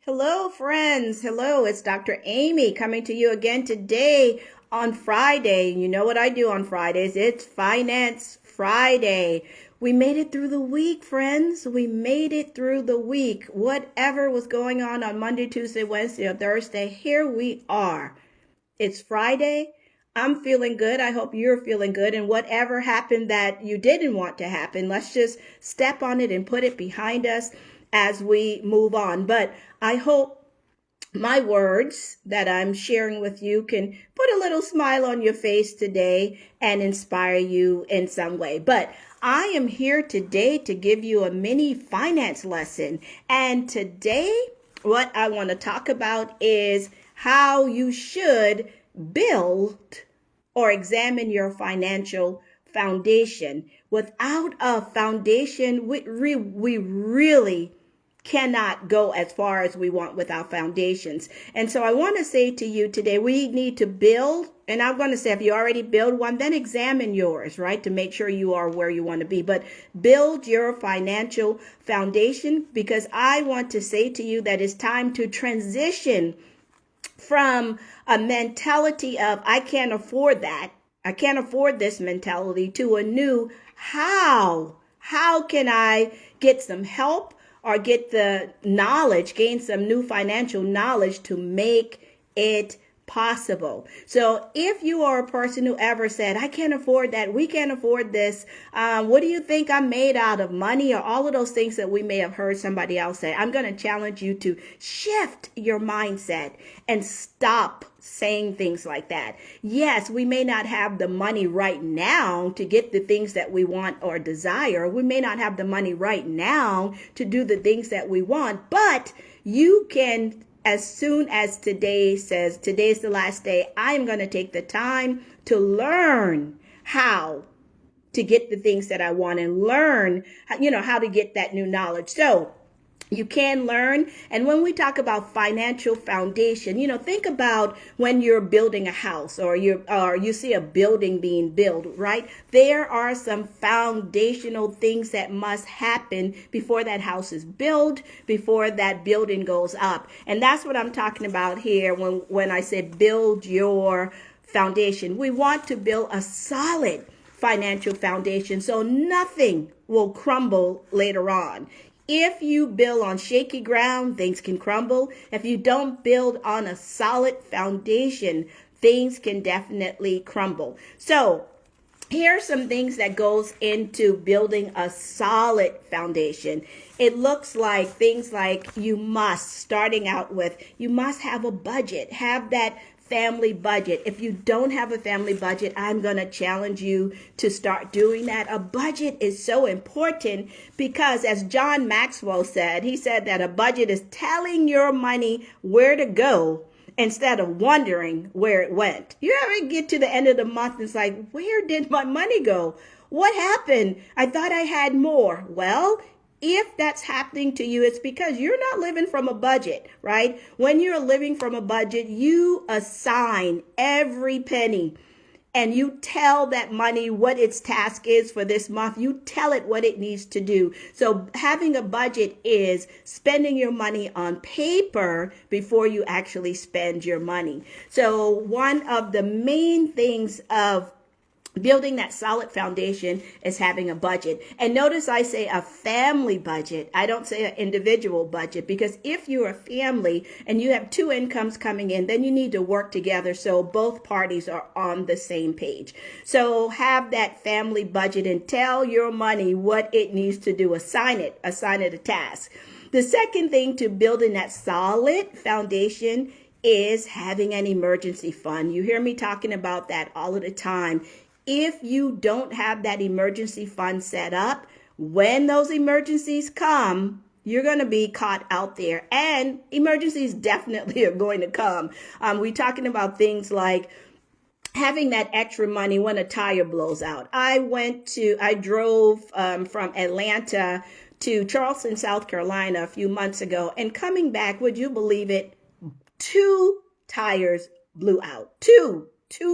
Hello, friends. Hello, it's Dr. Amy coming to you again today on Friday. You know what I do on Fridays? It's Finance Friday. We made it through the week, friends. We made it through the week. Whatever was going on Monday, Tuesday, Wednesday, or Thursday, here we are. It's Friday. I'm feeling good. I hope you're feeling good. And whatever happened that you didn't want to happen, let's just step on it and put it behind us as we move on. But I hope my words that I'm sharing with you can put a little smile on your face today and inspire you in some way. But I am here today to give you a mini finance lesson. And today, what I want to talk about is how you should build or examine your financial foundation. Without a foundation, we really cannot go as far as we want without foundations. And so I want to say to you today, we need to build, and I'm going to say if you already build one, then examine yours, right? To make sure you are where you want to be. But build your financial foundation, because I want to say to you that it's time to transition from a mentality of I can't afford that, I can't afford this mentality, to a new how can I get some help or get the knowledge, gain some new financial knowledge to make it possible. So if you are a person who ever said, I can't afford that, we can't afford this, what do you think I'm made out of, money, or all of those things that we may have heard somebody else say, I'm going to challenge you to shift your mindset and stop saying things like that. Yes, we may not have the money right now to get the things that we want or desire. We may not have the money right now to do the things that we want, but you can, as soon as today says, today's the last day, I am going to take the time to learn how to get the things that I want and learn, how to get that new knowledge. So you can learn. And when we talk about financial foundation, think about when you're building a house or you see a building being built, right? There are some foundational things that must happen before that house is built, before that building goes up. And that's what I'm talking about here when I say build your foundation. We want to build a solid financial foundation so nothing will crumble later on. If you build on shaky ground, things can crumble. If you don't build on a solid foundation, things can definitely crumble. So here are some things that goes into building a solid foundation. It looks like things like you must have a budget, have that family budget. If you don't have a family budget, I'm going to challenge you to start doing that. A budget is so important because, as John Maxwell said, he said that a budget is telling your money where to go instead of wondering where it went. You ever get to the end of the month and it's like, where did my money go? What happened? I thought I had more. Well, if that's happening to you, it's because you're not living from a budget, right? When you're living from a budget, you assign every penny and you tell that money what its task is for this month. You tell it what it needs to do. So having a budget is spending your money on paper before you actually spend your money. So one of the main things of building that solid foundation is having a budget. And notice I say a family budget. I don't say an individual budget, because if you're a family and you have two incomes coming in, then you need to work together so both parties are on the same page. So have that family budget and tell your money what it needs to do. Assign it a task. The second thing to building that solid foundation is having an emergency fund. You hear me talking about that all of the time. If you don't have that emergency fund set up, when those emergencies come, you're going to be caught out there, and emergencies definitely are going to come. We're talking about things like having that extra money when a tire blows out. I drove from Atlanta to Charleston, South Carolina a few months ago, and coming back, would you believe it? Two tires blew out. Two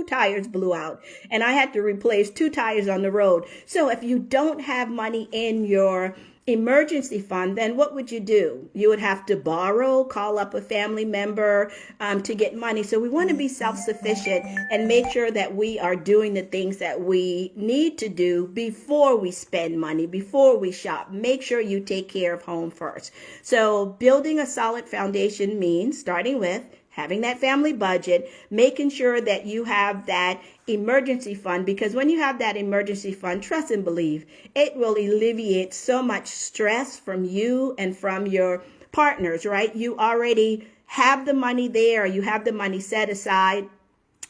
tires blew out, and I had to replace two tires on the road. So if you don't have money in your emergency fund, then what would you do? You would have to borrow, call up a family member to get money. So we want to be self-sufficient and make sure that we are doing the things that we need to do before we spend money, before we shop. Make sure you take care of home first. So building a solid foundation means starting with having that family budget, making sure that you have that emergency fund, because when you have that emergency fund, trust and believe, it will alleviate so much stress from you and from your partners, right? You already have the money there, you have the money set aside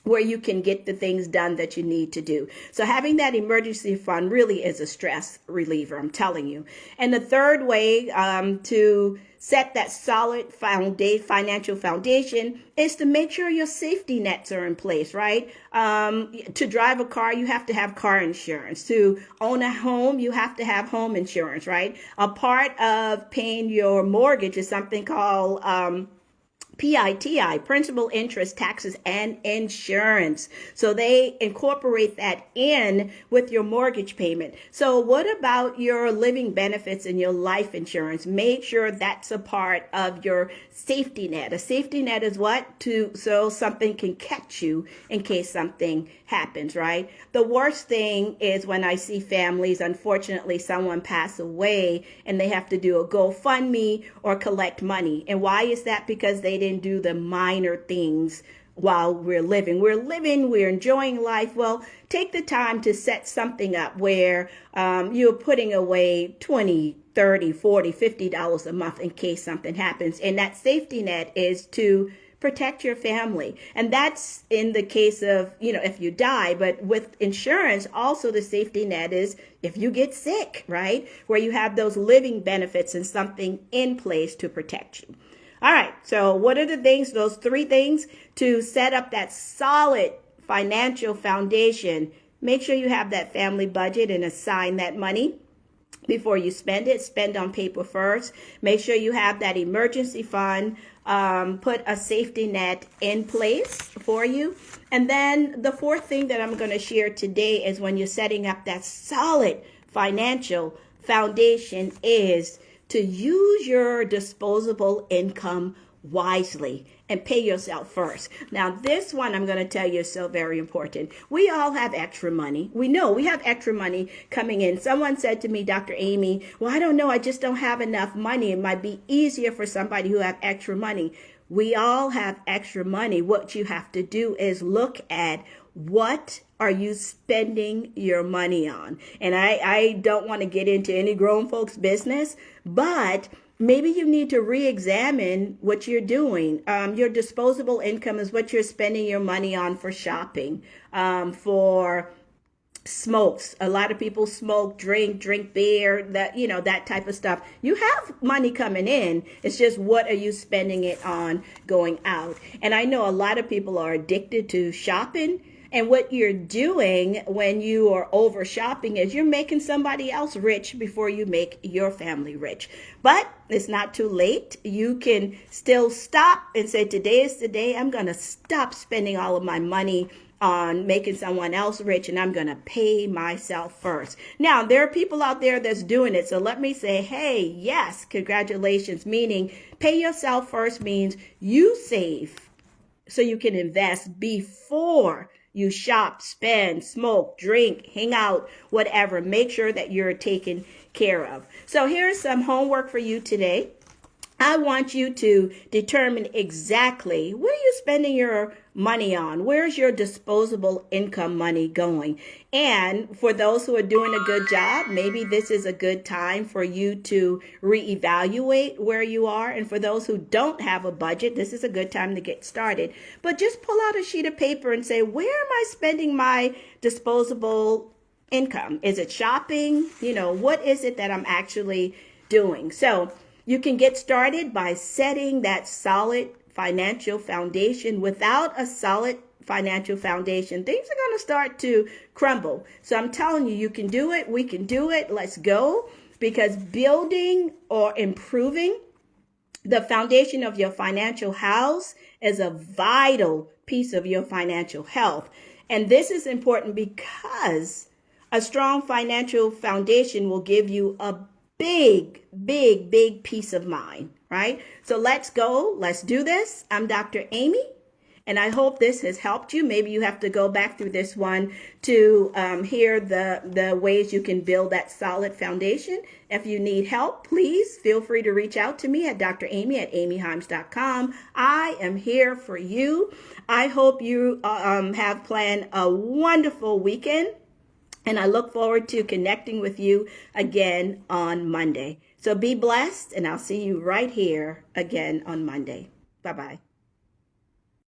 where you can get the things done that you need to do. So having that emergency fund really is a stress reliever, I'm telling you. And the third way to set that solid financial foundation is to make sure your safety nets are in place, right? To drive a car, you have to have car insurance. To own a home, you have to have home insurance, right? A part of paying your mortgage is something called PITI, principal, interest, taxes, and insurance. So they incorporate that in with your mortgage payment. So what about your living benefits and your life insurance? Make sure that's a part of your safety net. A safety net is what? So something can catch you in case something happens, right? The worst thing is when I see families, unfortunately, someone pass away and they have to do a GoFundMe or collect money. And why is that? Because they didn't do the minor things while we're living. We're enjoying life. Well, take the time to set something up where you're putting away $20, $30, $40, $50 a month in case something happens. And that safety net is to protect your family. And that's in the case of, if you die, but with insurance, also the safety net is if you get sick, right? Where you have those living benefits and something in place to protect you. All right. So what are the things, those three things to set up that solid financial foundation? Make sure you have that family budget and assign that money before you spend it. Spend on paper first. Make sure you have that emergency fund. Put a safety net in place for you. And then the fourth thing that I'm going to share today is when you're setting up that solid financial foundation is to use your disposable income wisely and pay yourself first. Now, this one I'm going to tell you is so very important. We all have extra money. We know we have extra money coming in. Someone said to me, Dr. Amy, well, I don't know. I just don't have enough money. It might be easier for somebody who have extra money. We all have extra money. What you have to do is look at what are you spending your money on? And I don't want to get into any grown folks business, but maybe you need to re-examine what you're doing. Your disposable income is what you're spending your money on for shopping, for smokes. A lot of people smoke, drink beer, that type of stuff. You have money coming in. It's just what are you spending it on going out? And I know a lot of people are addicted to shopping. And what you're doing when you are over shopping is you're making somebody else rich before you make your family rich. But it's not too late. You can still stop and say, today is the day I'm going to stop spending all of my money on making someone else rich, and I'm going to pay myself first. Now, there are people out there that's doing it. So let me say, hey, yes, congratulations. Meaning pay yourself first means you save so you can invest before you shop, spend, smoke, drink, hang out, whatever. Make sure that you're taken care of. So here's some homework for you today. I want you to determine exactly what are you spending your money on? Where's your disposable income money going? And for those who are doing a good job, maybe this is a good time for you to reevaluate where you are. And for those who don't have a budget, this is a good time to get started. But just pull out a sheet of paper and say, where am I spending my disposable income? Is it shopping? What is it that I'm actually doing? So you can get started by setting that solid financial foundation. Without a solid financial foundation, things are going to start to crumble. So I'm telling you, you can do it. We can do it. Let's go. Because building or improving the foundation of your financial house is a vital piece of your financial health. And this is important because a strong financial foundation will give you a big, big, big peace of mind, right? So let's go. Let's do this. I'm Dr. Amy, and I hope this has helped you. Maybe you have to go back through this one to hear the ways you can build that solid foundation. If you need help, please feel free to reach out to me at dramy@amyhimes.com. I am here for you. I hope you have planned a wonderful weekend. And I look forward to connecting with you again on Monday. So be blessed, and I'll see you right here again on Monday. Bye-bye.